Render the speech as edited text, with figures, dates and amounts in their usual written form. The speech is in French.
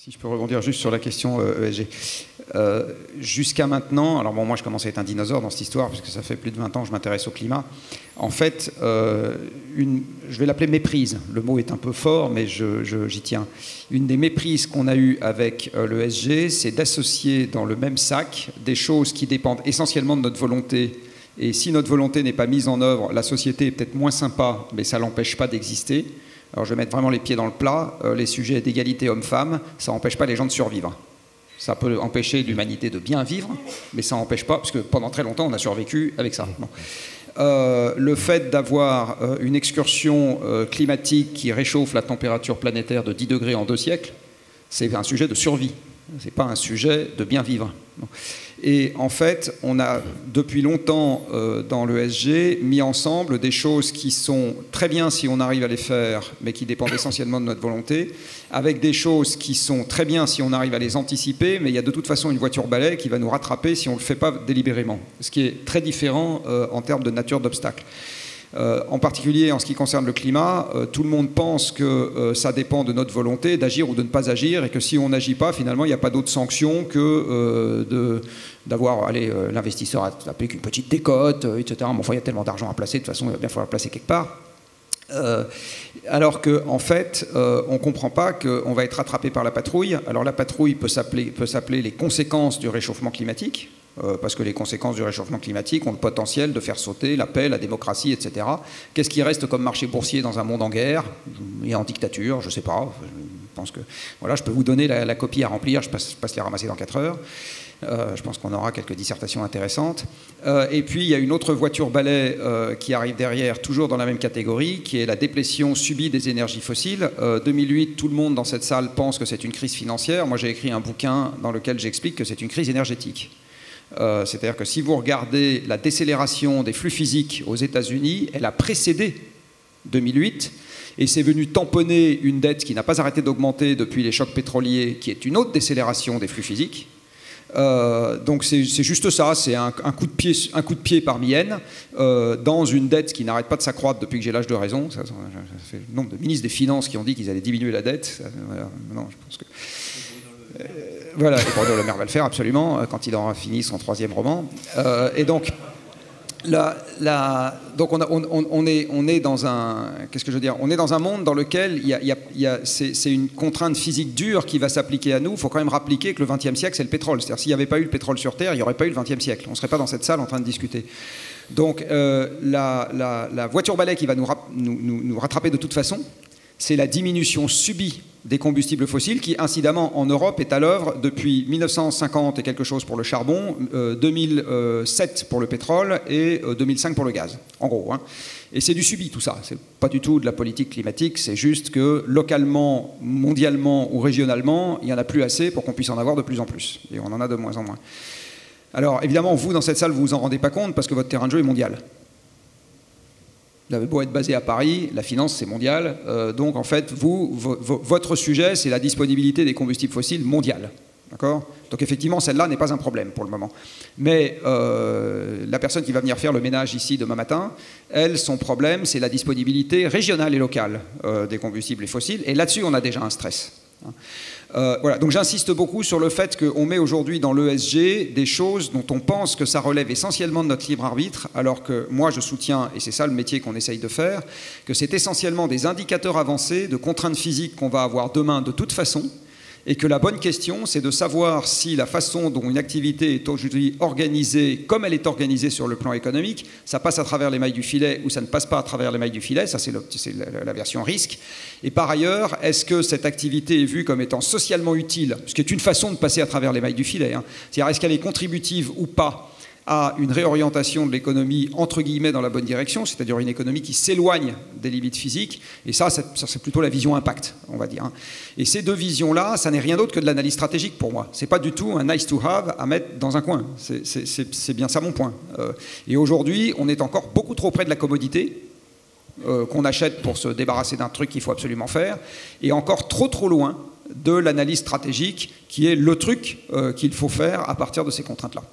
Si je peux rebondir juste sur la question ESG. Jusqu'à maintenant, alors bon, moi je commence à être un dinosaure dans cette histoire, puisque ça fait plus de 20 ans que je m'intéresse au climat. En fait, je vais l'appeler méprise. Le mot est un peu fort, mais j'y tiens. Une des méprises qu'on a eues avec l'ESG, c'est d'associer dans le même sac des choses qui dépendent essentiellement de notre volonté. Et si notre volonté n'est pas mise en œuvre, la société est peut-être moins sympa, mais ça ne l'empêche pas d'exister. Alors je vais mettre vraiment les pieds dans le plat. Les sujets d'égalité homme-femme, ça n'empêche pas les gens de survivre. Ça peut empêcher l'humanité de bien vivre, mais ça n'empêche pas, parce que pendant très longtemps, on a survécu avec ça. Bon. Le fait d'avoir une excursion climatique qui réchauffe la température planétaire de 10 degrés en 2 siècles, c'est un sujet de survie. Ce n'est pas un sujet de bien vivre. Et en fait, on a depuis longtemps dans l'ESG mis ensemble des choses qui sont très bien si on arrive à les faire, mais qui dépendent essentiellement de notre volonté, avec des choses qui sont très bien si on arrive à les anticiper, mais il y a de toute façon une voiture-balai qui va nous rattraper si on ne le fait pas délibérément. Ce qui est très différent en termes de nature d'obstacle. En particulier en ce qui concerne le climat, tout le monde pense que ça dépend de notre volonté d'agir ou de ne pas agir et que si on n'agit pas, finalement, il n'y a pas d'autre sanction que d'avoir l'investisseur à appliquer une petite décote, etc. Mais enfin, il y a tellement d'argent à placer, de toute façon, il va bien falloir le placer quelque part. Alors qu'en fait, on ne comprend pas qu'on va être rattrapé par la patrouille. Alors la patrouille peut s'appeler les conséquences du réchauffement climatique, parce que les conséquences du réchauffement climatique ont le potentiel de faire sauter la paix, la démocratie, etc. Qu'est-ce qui reste comme marché boursier dans un monde en guerre et en dictature? Je ne sais pas. Je pense que voilà, je peux vous donner la copie à remplir. Je passe les ramasser dans 4 heures. Je pense qu'on aura quelques dissertations intéressantes. Et puis, il y a une autre voiture-balai qui arrive derrière, toujours dans la même catégorie, qui est la déplétion subie des énergies fossiles. 2008, tout le monde dans cette salle pense que c'est une crise financière. Moi, j'ai écrit un bouquin dans lequel j'explique que c'est une crise énergétique. C'est-à-dire que si vous regardez la décélération des flux physiques aux États-Unis, elle a précédé 2008. Et c'est venu tamponner une dette qui n'a pas arrêté d'augmenter depuis les chocs pétroliers, qui est une autre décélération des flux physiques. Donc c'est juste ça, c'est un coup de pied parmi N dans une dette qui n'arrête pas de s'accroître depuis que j'ai l'âge de raison. Ça fait le nombre de ministres des Finances qui ont dit qu'ils allaient diminuer la dette. Non, je pense que... voilà, et Bruno Le Maire va le faire absolument quand il aura fini son 3e roman. Et donc... donc on est dans un, qu'est-ce que je veux dire, on est dans un monde dans lequel c'est une contrainte physique dure qui va s'appliquer à nous. Il faut quand même rappeler que le XXe siècle, c'est le pétrole. C'est-à-dire s'il n'y avait pas eu le pétrole sur Terre, il n'y aurait pas eu le XXe siècle. On ne serait pas dans cette salle en train de discuter. Donc la voiture-balai qui va nous rattraper de toute façon, c'est la diminution subie des combustibles fossiles qui, incidemment, en Europe, est à l'œuvre depuis 1950 et quelque chose pour le charbon, 2007 pour le pétrole et 2005 pour le gaz, en gros. Hein. Et c'est du subi, tout ça. C'est pas du tout de la politique climatique, c'est juste que localement, mondialement ou régionalement, il n'y en a plus assez pour qu'on puisse en avoir de plus en plus. Et on en a de moins en moins. Alors, évidemment, vous, dans cette salle, vous vous en rendez pas compte parce que votre terrain de jeu est mondial. Vous avez beau être basé à Paris, la finance c'est mondial, donc en fait votre sujet c'est la disponibilité des combustibles fossiles mondiale, d'accord? Donc effectivement celle-là n'est pas un problème pour le moment. Mais la personne qui va venir faire le ménage ici demain matin, elle, son problème c'est la disponibilité régionale et locale des combustibles fossiles, et là-dessus on a déjà un stress. Voilà. Donc j'insiste beaucoup sur le fait qu'on met aujourd'hui dans l'ESG des choses dont on pense que ça relève essentiellement de notre libre arbitre, alors que moi je soutiens, et c'est ça le métier qu'on essaye de faire, que c'est essentiellement des indicateurs avancés de contraintes physiques qu'on va avoir demain de toute façon, et que la bonne question, c'est de savoir si la façon dont une activité est aujourd'hui organisée, comme elle est organisée sur le plan économique, ça passe à travers les mailles du filet ou ça ne passe pas à travers les mailles du filet, ça c'est la version risque. Et par ailleurs, est-ce que cette activité est vue comme étant socialement utile, ce qui est une façon de passer à travers les mailles du filet, hein. C'est-à-dire est-ce qu'elle est contributive ou pas à une réorientation de l'économie entre guillemets dans la bonne direction, c'est-à-dire une économie qui s'éloigne des limites physiques, et ça c'est plutôt la vision impact, on va dire. Et ces deux visions-là, ça n'est rien d'autre que de l'analyse stratégique pour moi. C'est pas du tout un nice to have à mettre dans un coin, c'est bien ça mon point. Et aujourd'hui, on est encore beaucoup trop près de la commodité, qu'on achète pour se débarrasser d'un truc qu'il faut absolument faire, et encore trop loin de l'analyse stratégique qui est le truc qu'il faut faire à partir de ces contraintes-là.